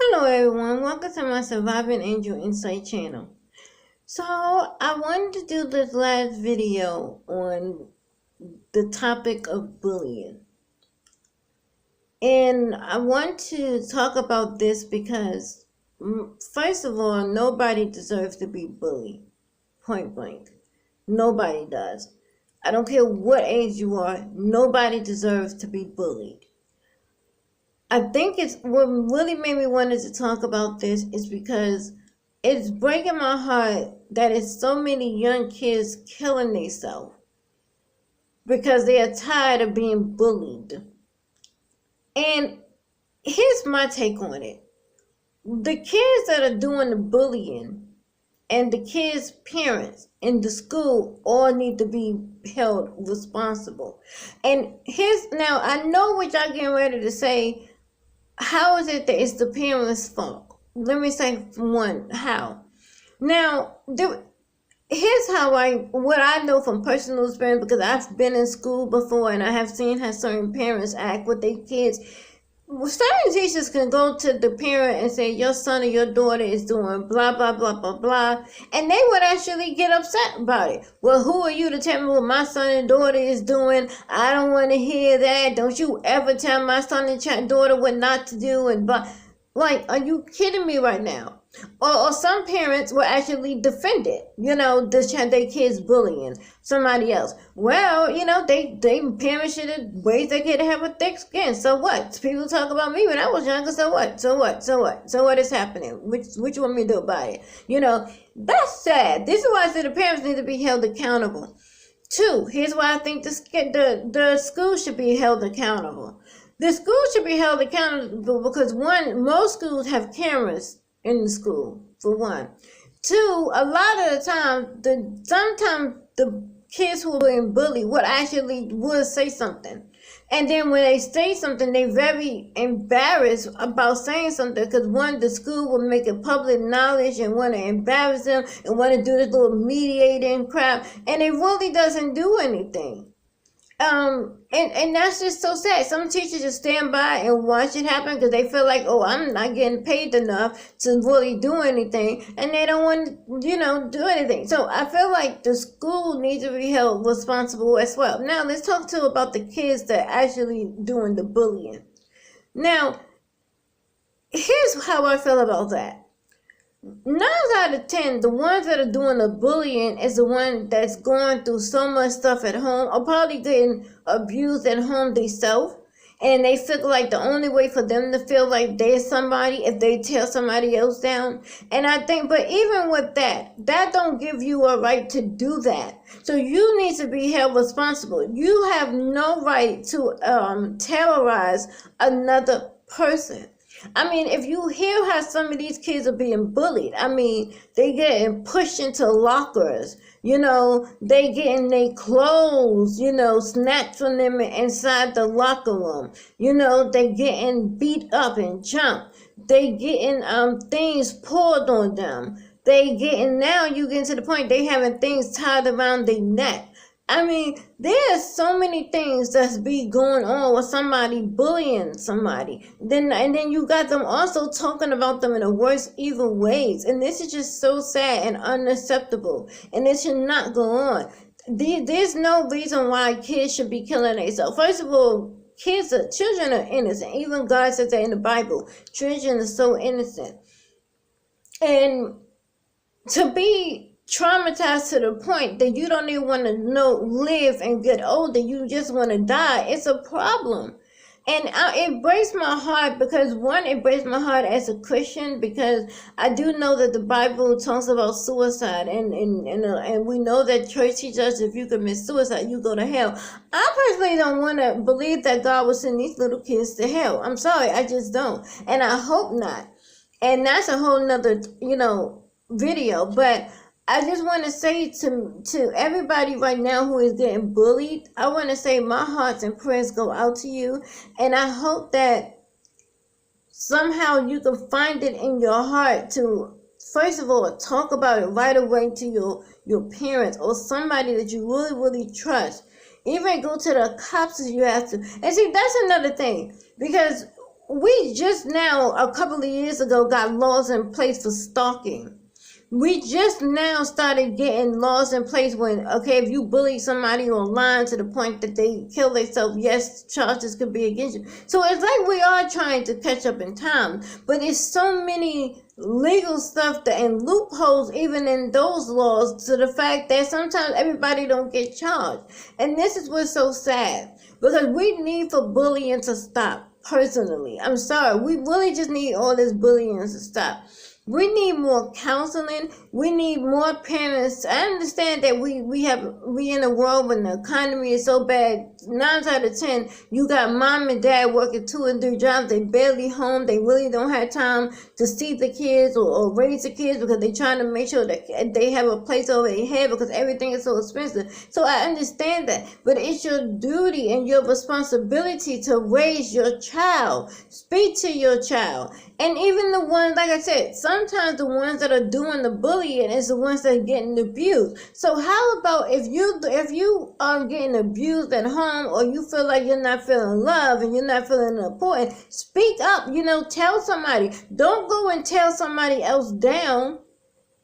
Hello everyone, welcome to my Surviving Angel Insight channel. So I wanted to do this last video on the topic of bullying. And I want to talk about this because, first of all, nobody deserves to be bullied, point blank. Nobody does. I don't care what age you are, nobody deserves to be bullied. I think it's what really made me wanted to talk about this is because it's breaking my heart that it's so many young kids killing themselves because they are tired of being bullied. And here's my take on it. The kids that are doing the bullying and the kids' parents in the school all need to be held responsible. And now I know what y'all getting ready to say. How is it that it's the parents' fault? Let me say one, how. Now, here's what I know from personal experience, because I've been in school before and I have seen how certain parents act with their kids. Certain teachers can go to the parent and say, your son or your daughter is doing blah, blah, blah, blah, blah. And they would actually get upset about it. Well, who are you to tell me what my son and daughter is doing? I don't want to hear that. Don't you ever tell my son and daughter what not to do. And blah. Like, are you kidding me right now? Or some parents will actually defend it, their kids bullying somebody else. Well, they parents should have raised their kid to have a thick skin. So what? People talk about me when I was younger. So what? So what is happening? What you want me to do about it? That's sad. This is why I say the parents need to be held accountable. Two, here's why I think the school should be held accountable. The school should be held accountable because, one, most schools have cameras in the school, for one. Two, a lot of the time, sometimes the kids who are being bullied would say something. And then when they say something, they're very embarrassed about saying something because, one, the school will make it public knowledge and want to embarrass them and want to do this little mediating crap. And it really doesn't do anything. And that's just so sad. Some teachers just stand by and watch it happen because they feel like, oh, I'm not getting paid enough to really do anything, and they don't want to, do anything. So I feel like the school needs to be held responsible as well. Now let's talk about the kids that are actually doing the bullying. Now, here's how I feel about that. 9 out of 10, the ones that are doing the bullying is the one that's going through so much stuff at home, or probably getting abused at home themselves, and they feel like the only way for them to feel like they're somebody if they tear somebody else down. And I think, but even with that don't give you a right to do that. So you need to be held responsible. You have no right to terrorize another person. I mean, if you hear how some of these kids are being bullied, I mean, they getting pushed into lockers, they getting their clothes, snatched from them inside the locker room, they getting beat up and jumped, they getting things poured on them, now you get to the point they having things tied around their neck. I mean, there's so many things that's be going on with somebody bullying somebody. And then you got them also talking about them in the worst evil ways. And this is just so sad and unacceptable. And it should not go on. There's no reason why kids should be killing themselves. First of all, children are innocent. Even God says that in the Bible. Children are so innocent. And to be traumatized to the point that you don't even want to live and get older, you just want to die, it's a problem. And it breaks my heart because, one, it breaks my heart as a Christian because I do know that the Bible talks about suicide, and we know that church teaches us if you commit suicide, you go to hell. I personally don't want to believe that God will send these little kids to hell. I'm sorry, I just don't, and I hope not. And that's a whole nother, video, but I just want to say to everybody right now who is getting bullied, I want to say my hearts and prayers go out to you. And I hope that somehow you can find it in your heart to, first of all, talk about it right away to your parents or somebody that you really, really trust. Even go to the cops if you have to. And see, that's another thing. Because we just now, a couple of years ago, got laws in place for stalking. We just now started getting laws in place when, okay, if you bully somebody online to the point that they kill themselves, yes, charges could be against you. So it's like we are trying to catch up in time, but it's so many legal stuff that and loopholes even in those laws to the fact that sometimes everybody don't get charged. And this is what's so sad, because we need for bullying to stop. Personally, I'm sorry, we really just need all this bullying to stop. We need more counseling. We need more parents. I understand that we in a world when the economy is so bad. 9 out of 10, you got mom and dad working 2 and 3 jobs. They barely home. They really don't have time to see the kids or raise the kids because they're trying to make sure that they have a place over their head because everything is so expensive. So I understand that, but it's your duty and your responsibility to raise your child. Speak to your child. And even the ones, like I said, sometimes the ones that are doing the bullying is the ones that are getting abused. So how about if you are getting abused at home, or you feel like you're not feeling love and you're not feeling important, speak up, tell somebody. Don't go and tell somebody else down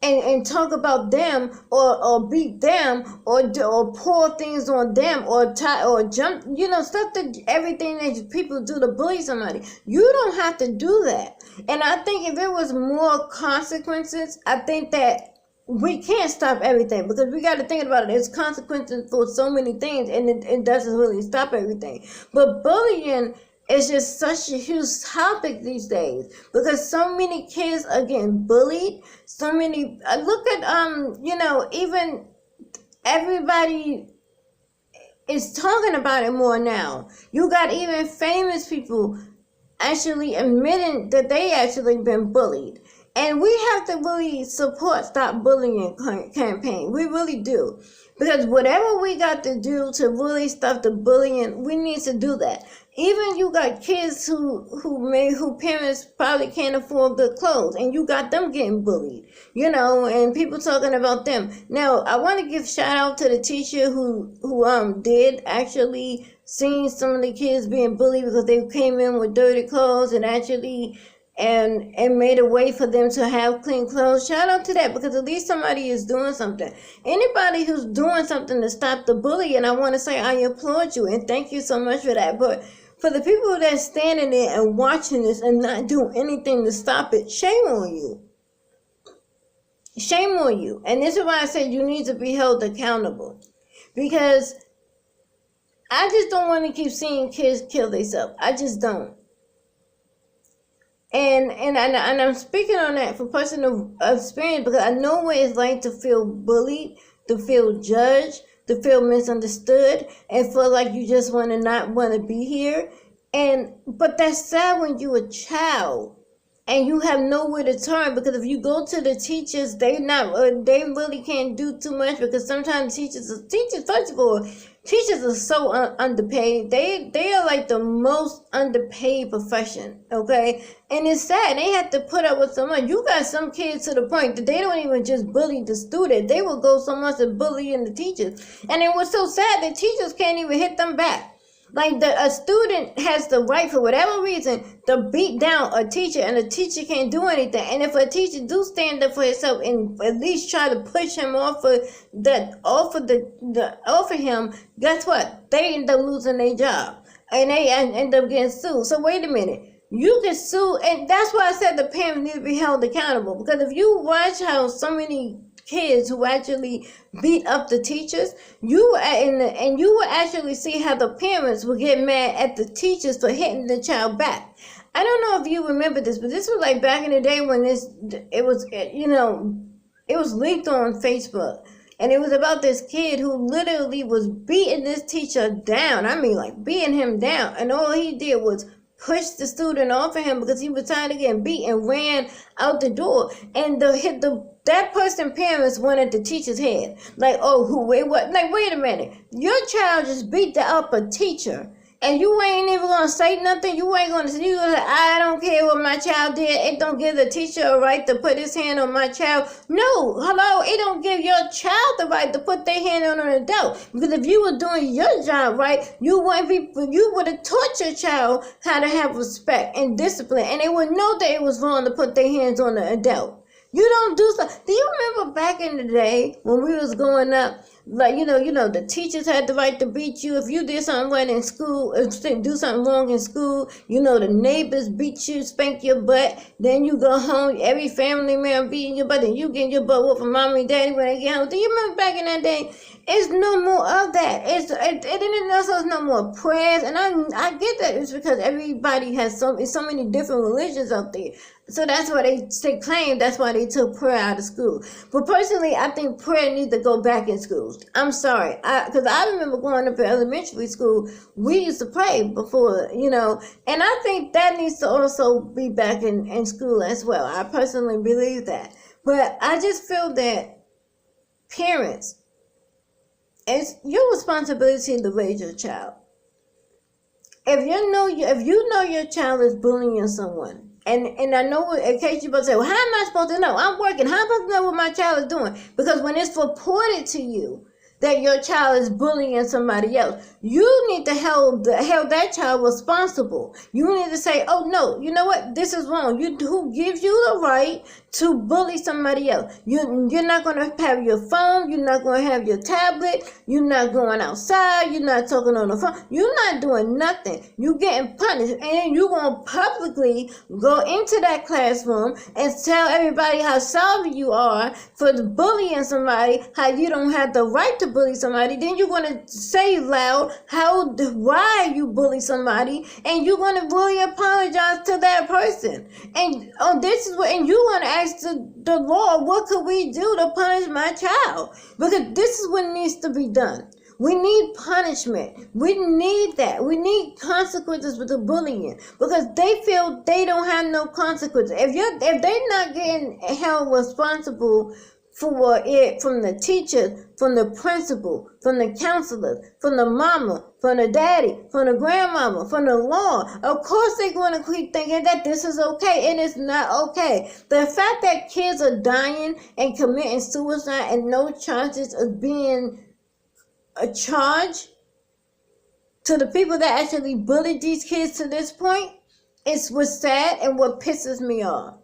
and talk about them or beat them or pour things on them or jump, stuff that everything that people do to bully somebody. You don't have to do that. And I think if there was more consequences, I think that we can't stop everything, because we got to think about it. There's consequences for so many things, and it doesn't really stop everything. But bullying is just such a huge topic these days, because so many kids are getting bullied. So many, look at, even everybody is talking about it more now. You got even famous people actually admitting that they actually been bullied. And we have to really support Stop Bullying campaign. We really do. Because whatever we got to do to really stop the bullying, we need to do that. Even you got kids who parents probably can't afford good clothes, and you got them getting bullied, and people talking about them. Now, I want to give shout out to the teacher who did actually see some of the kids being bullied because they came in with dirty clothes and actually and made a way for them to have clean clothes. Shout out to that, because at least somebody is doing something. Anybody who's doing something to stop the bullying, I want to say I applaud you and thank you so much for that. But for the people that's standing there and watching this and not doing anything to stop it, shame on you. Shame on you. And this is why I said you need to be held accountable. Because I just don't want to keep seeing kids kill themselves. I just don't. And I'm speaking on that from personal experience, because I know what it's like to feel bullied, to feel judged, to feel misunderstood, and feel like you just not want to be here. But that's sad when you're a child and you have nowhere to turn, because if you go to the teachers, they really can't do too much, because sometimes teachers first of all, teachers are so underpaid. They are like the most underpaid profession, okay? And it's sad. They have to put up with so much. You got some kids to the point that they don't even just bully the student. They will go so much as bullying the teachers. And it was so sad that teachers can't even hit them back. Like a student has the right, for whatever reason, to beat down a teacher, and a teacher can't do anything. And if a teacher do stand up for himself and at least try to push him off of him, guess what? They end up losing their job, and they end up getting sued. So wait a minute. You can sue, and that's why I said the parents need to be held accountable. Because if you watch how so many kids who actually beat up the teachers, you will actually see how the parents will get mad at the teachers for hitting the child back. I don't know if you remember this, but this was like back in the day when it was leaked on Facebook, and it was about this kid who literally was beating this teacher down. I mean, like beating him down, and all he did was pushed the student off of him because he was tired of getting beat, and ran out the door. And that person's parents went at the teacher's head. Like, oh, wait a minute. Your child just beat up a teacher. and you ain't even gonna say nothing. You ain't gonna say, I don't care what my child did. It don't give the teacher a right to put his hand on my child. No, hello, it don't give your child the right to put their hand on an adult. Because if you were doing your job right, you would have taught your child how to have respect and discipline, and they would know that it was wrong to put their hands on an adult. You don't do so. Do you remember back in the day when we was growing up? Like, the teachers had the right to beat you if you did something right in school, or do something wrong in school. The neighbors beat you, spank your butt. Then you go home, every family member beating your butt, and you getting your butt whooped from mommy and daddy when they get home. Do you remember back in that day? It's no more of that. It's no more prayers, and I get that. It's because everybody has so many different religions out there. So that's why they claim that's why they took prayer out of school. But personally, I think prayer needs to go back in schools. I'm sorry, because I remember going up to elementary school, we used to pray before, and I think that needs to also be back in school as well. I personally believe that. But I just feel that parents, it's your responsibility to raise your child. If you know your child is bullying someone, and I know, in case you're about to say, well, how am I supposed to know? I'm working. How am I supposed to know what my child is doing? Because when it's reported to you that your child is bullying somebody else, you need to hold that child responsible. You need to say, oh no, you know what? This is wrong. Who gives you the right to bully somebody else? You're not going to have your phone. You're not going to have your tablet. You're not going outside. You're not talking on the phone. You're not doing nothing. You're getting punished. And you're going to publicly go into that classroom and tell everybody how sorry you are for bullying somebody, how you don't have the right to bully somebody. Then you're going to say loud why you bully somebody, and you're going to really apologize to that person. And and you want to ask the Lord, what could we do to punish my child? Because this is what needs to be done. We need punishment. We need that. We need consequences for the bullying, because they feel they don't have no consequences. If they're not getting held responsible for it from the teachers, from the principal, from the counselors, from the mama, from the daddy, from the grandmama, from the law, of course they're going to keep thinking that this is okay, and it's not okay. The fact that kids are dying and committing suicide and no charges are being charged to the people that actually bullied these kids to this point is what's sad and what pisses me off.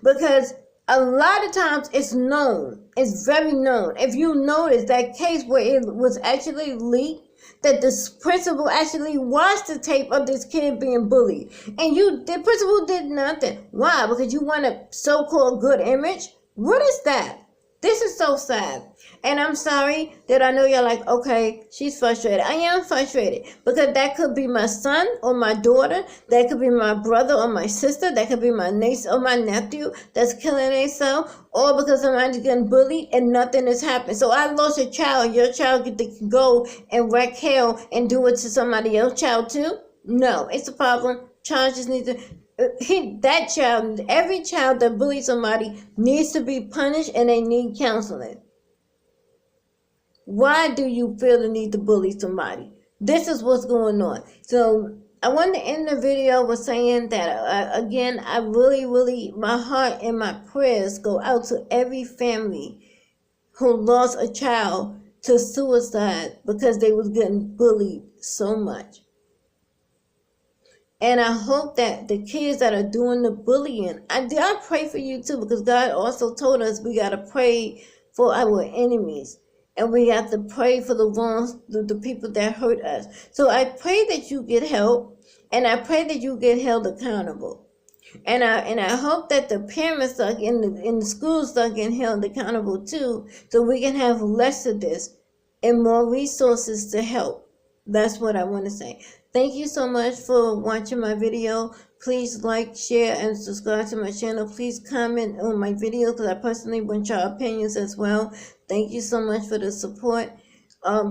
Because a lot of times it's known. It's very known. If you notice that case where it was actually leaked, that the principal actually watched the tape of this kid being bullied, and the principal did nothing. Why? Because you want a so-called good image? What is that? This is so sad. And I'm sorry that I know you're like, okay, she's frustrated. I am frustrated because that could be my son or my daughter. That could be my brother or my sister. That could be my niece or my nephew that's killing themselves. Or because somebody's getting bullied and nothing is happening. So I lost a child. Your child get to go and wreak hell and do it to somebody else's child too? No, it's a problem. Charges need to... every child that bullies somebody needs to be punished, and they need counseling. Why do you feel the need to bully somebody? This is what's going on. So I want to end the video with saying that, again, I really, my heart and my prayers go out to every family who lost a child to suicide because they was getting bullied so much. And I hope that the kids that are doing the bullying, I pray for you too, because God also told us we got to pray for our enemies. And we have to pray for the people that hurt us. So I pray that you get help, and I pray that you get held accountable. And I hope that the parents in the schools start getting held accountable too, so we can have less of this and more resources to help. That's what I want to say. Thank you so much for watching my video. Please like, share, and subscribe to my channel. Please comment on my video, because I personally want your opinions as well. Thank you so much for the support.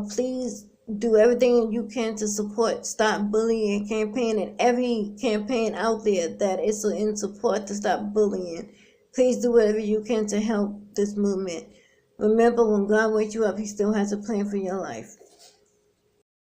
Please do everything you can to support Stop Bullying campaign, and every campaign out there that is in support to stop bullying. Please do whatever you can to help this movement. Remember, when God wakes you up, He still has a plan for your life.